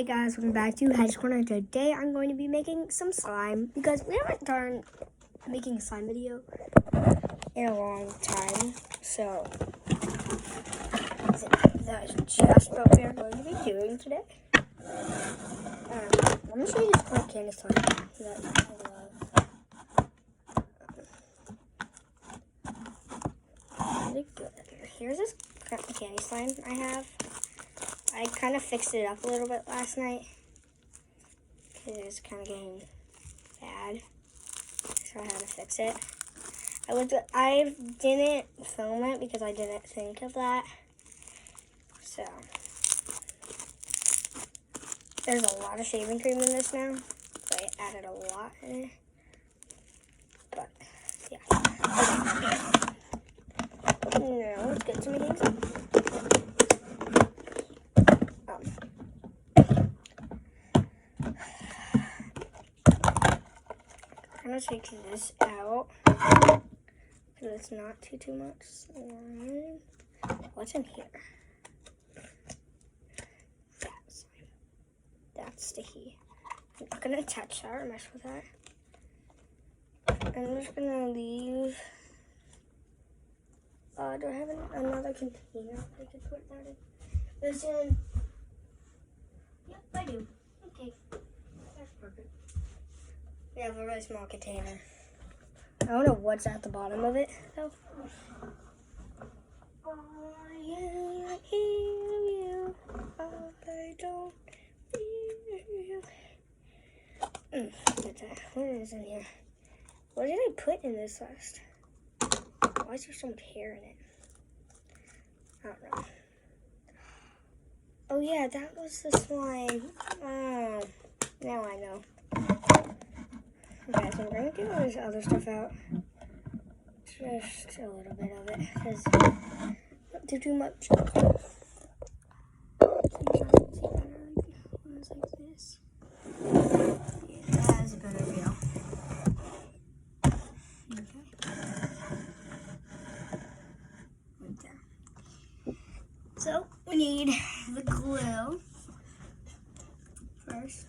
Hey guys, welcome back to Hedge Corner. Today I'm going to be making some slime because we haven't done making a slime video in a long time. So that's just what we are going to be doing today. Let me show you this current candy slime that I love. Really good. Here's this current candy slime I have. I kind of fixed it up a little bit last night because it was kind of getting bad, so I had to fix it. I didn't film it because I didn't think of that. So there's a lot of shaving cream in this now. So I added a lot in it. But yeah. Okay. Now let's get to making some. I'm gonna take this out so it's not too much slime. What's in here? That's sticky. I'm not gonna touch that or mess with that. I'm just gonna leave. Do I have another container I could put that in? This in. Yep, I do. Okay, that's perfect. We have a really small container. I don't know what's at the bottom of it, though. I hear you, I don't hear you. What is in here? What did I put in this last? Why is there so much hair in it? I don't know. Oh yeah, that was the slime. Oh, now I know. Okay, so we're going to get all this other stuff out. Just a little bit of it, because don't do too much. Ones like this. Yeah, that's a better deal. Okay. Right there. So, we need the glue first.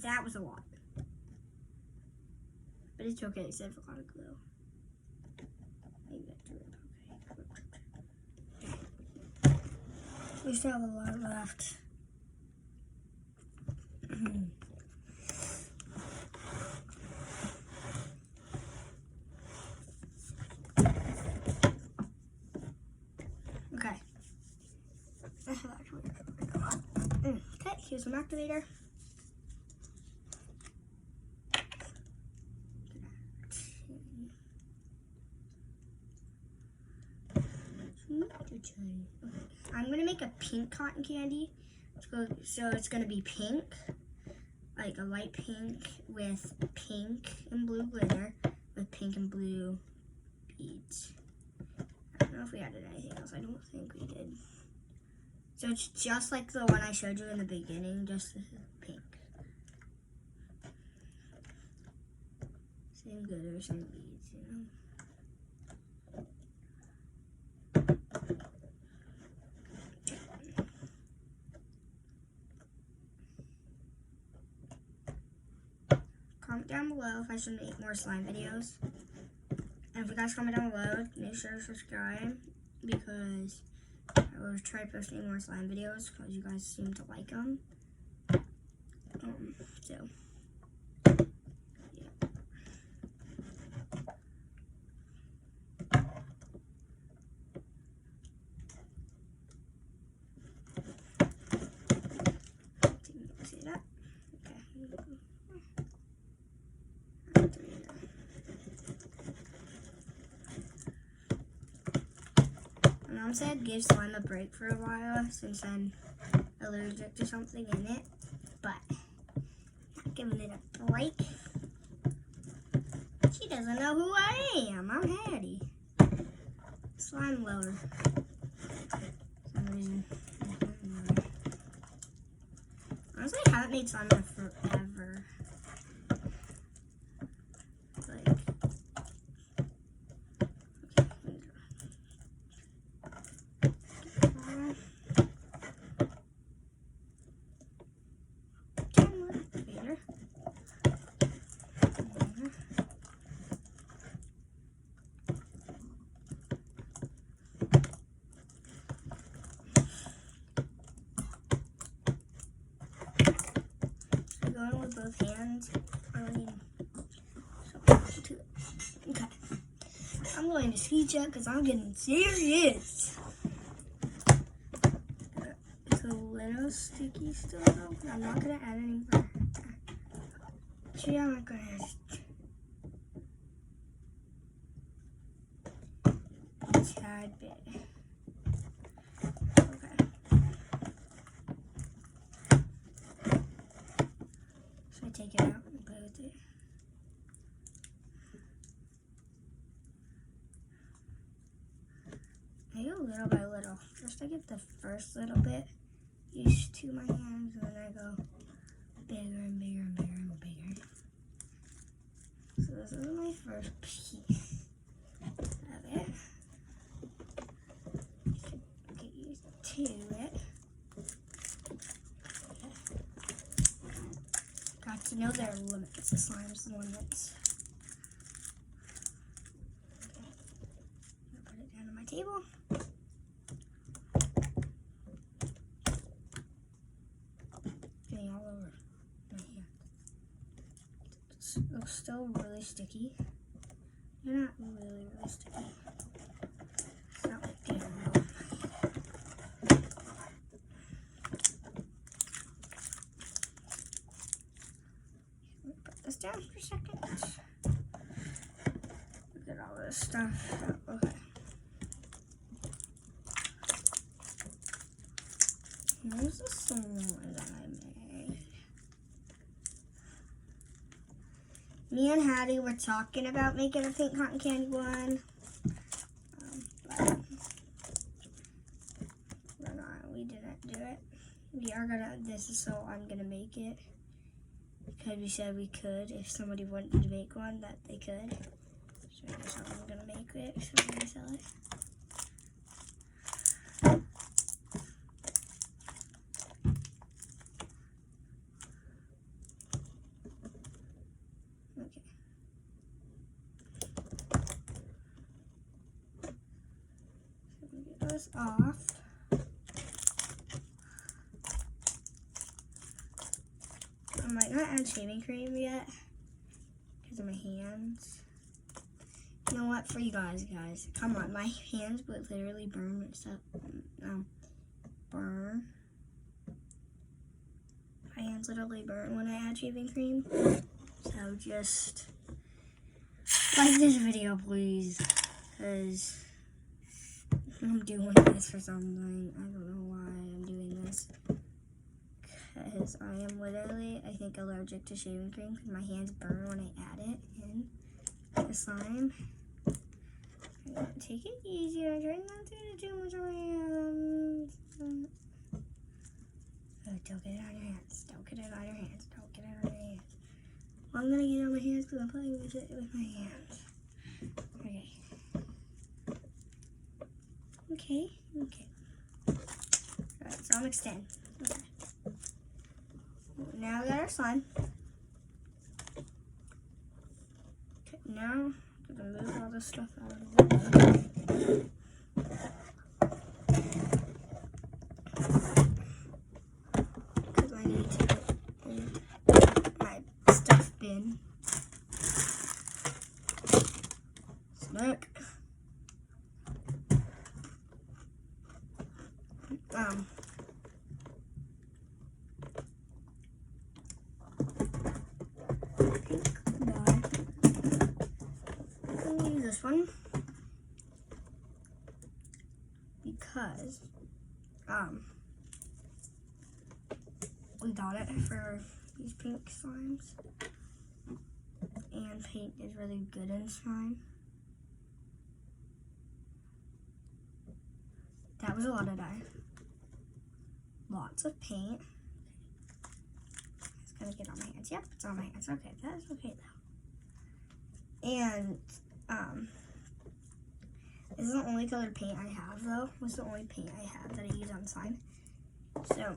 That was a lot. But it's okay, it's a lot of glue. We still have a lot left. Okay. Okay, here's some activator. I'm gonna make a pink cotton candy. So it's gonna be pink, like a light pink with pink and blue glitter with pink and blue beads. I don't know if we added anything else. I don't think we did. So it's just like the one I showed you in the beginning, just pink. Same glitter, same beads, you know. Comment down below if I should make more slime videos. And if you guys comment down below, make sure to subscribe because I will try posting more slime videos because you guys seem to like them. So, yeah. See that? Okay. Mom said give slime a break for a while since I'm allergic to something in it, but not giving it a break. She doesn't know who I am. I'm Hattie. Slime lover. For some reason. Honestly, I haven't made slime in forever. Like, going with both hands. Okay. I'm going to ski check because I'm getting serious. It's a little sticky still though. I'm not gonna add any more. Actually, I'm not gonna add a tad bit. Okay. So I take it out and play with it. I go little by little. First I get the first little bit used to my hands, and then I go bigger and bigger and bigger and bigger. So this is my first piece of it. Get used to it. Got to know their limits. The slime's limits. Put it down on my table. Getting all over my hand. It's still really sticky. They're not really sticky. It's not like getting real. Put this down for a second. Get all this stuff out. Okay. Here's the slime that I made. Me and Hattie were talking about making a pink cotton candy one. But we didn't do it. This is so I'm gonna make it. Because we said we could, if somebody wanted to make one, that they could. So I guess I'm gonna make it, so I'm gonna sell it. This off. I might not add shaving cream yet because of my hands. You know what? For you guys, come on. My hands would literally burn burn. My hands literally burn when I add shaving cream. So just like this video, please, because I'm doing this for something. I don't know why I'm doing this. Because I am literally, I think, allergic to shaving cream because my hands burn when I add it in the slime. I'm going to take it easy. I'm trying not to do too much on my hands. Oh, don't get it on your hands. Don't get it on your hands. Don't get it on your hands. Well, I'm going to get it on my hands because I'm playing with it with my hands. Okay. Okay. Alright, so I'm extend. Okay. Now we got our slime. Okay, now I'm gonna move all this stuff out of the way. Because I need to get my stuff bin. Snack. This one because we got it for these pink slimes, and paint is really good in slime. That was a lot of dye. Lots of paint. hands. Yep, it's on my hands. Okay, that's okay though. And this is the only colored paint I have though. This is the only paint I have that I use on slime. So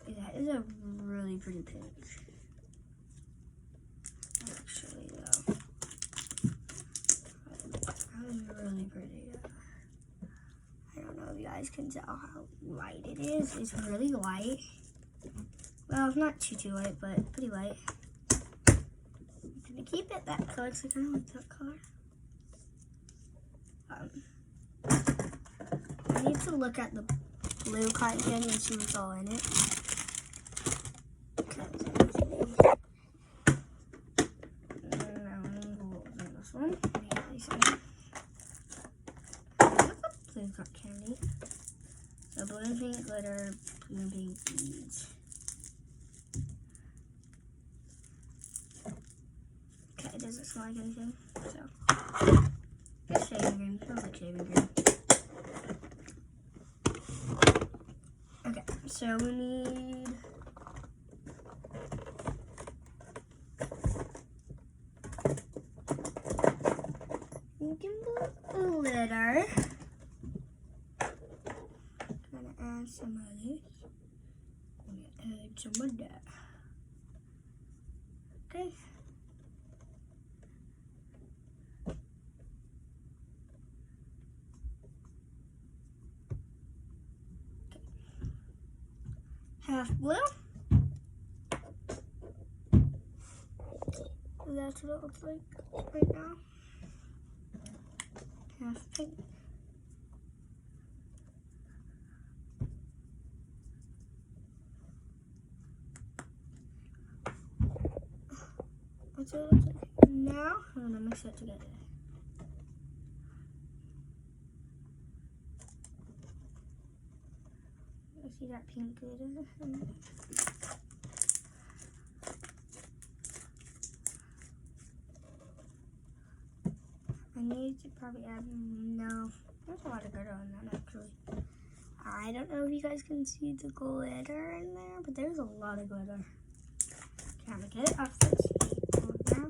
that is a really pretty pink. Actually though, that was really pretty. I don't know if you guys can tell how light it is. It's really light. Well, it's not too light, but pretty light. I'm gonna keep it that color because I kind of like that color. I need to look at the blue cotton candy and see what's all in it. This one. Blue cotton candy. So blue and pink glitter, blue and pink beads. Okay, does it smell like anything? So, it's shaving cream. Smells like shaving cream. Okay, so we need pink and blue glitter. Add some of this. I'm gonna add some of that. Okay. Half blue. That's what it looks like right now. Half pink. That's what it looks like. Now, I'm gonna mix it together. I see that pink glitter. I need to probably add, no, there's a lot of glitter on that actually. I don't know if you guys can see the glitter in there, but there's a lot of glitter. Okay, I'm gonna get it off this table now.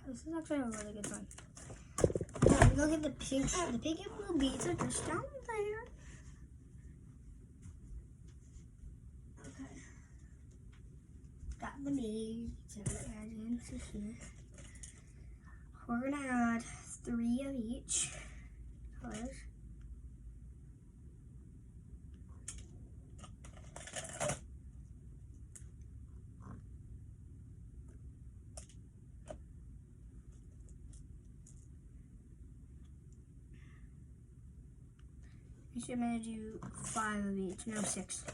This is actually a really good one. I'm gonna get the pink and blue beads are just down there. Okay. Got the beads and add into here. We're gonna add 3 of each colors. I'm gonna do 5 of each, no 6.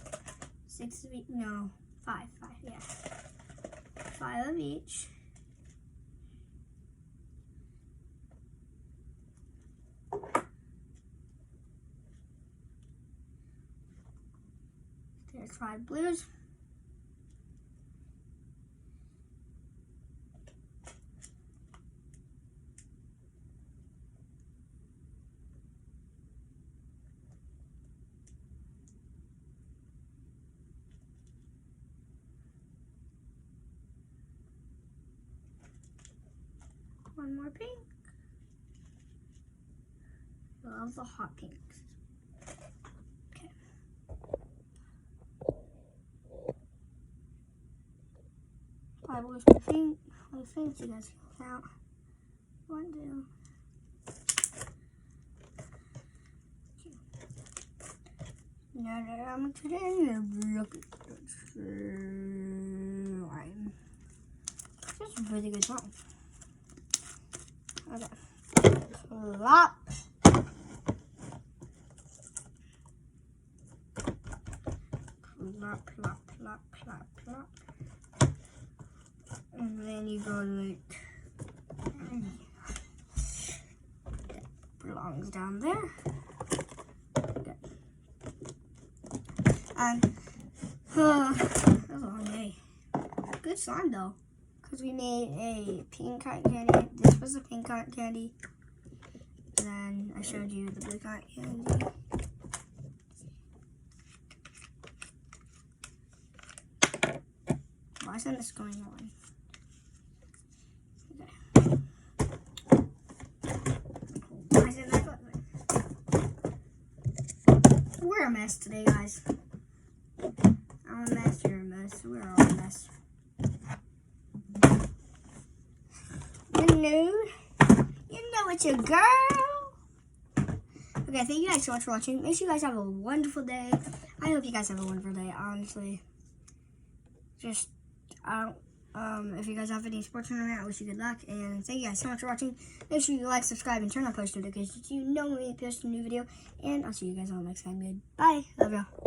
6 of each, no, 5, yeah. 5 of each. There's 5 blues. One more pink. I love the hot pinks. Okay. Five blues for pink. I think you guys can count. 1, 2. Now that I'm today, look at the slime. This is a really good song. Okay. Plop. Plop, plop, plop, plop, plop. And then you go like that belongs down there. Okay. And that was a long day. Good slime though. Because we made a pink cotton candy. This was a pink cotton candy. And when I showed you the blue cotton candy. Why isn't this going on? Okay. Why isn't that going on? We're a mess today, guys. I'm a mess, you're a mess. We're all a mess. You know it's your girl. Okay, thank you guys so much for watching. Make sure you guys have a wonderful day. I hope you guys have a wonderful day, honestly. Just, if you guys have any sports tournament, I wish you good luck. And thank you guys so much for watching. Make sure you like, subscribe, and turn on post notifications so you know when we post a new video. And I'll see you guys all next time. Goodbye. Love y'all.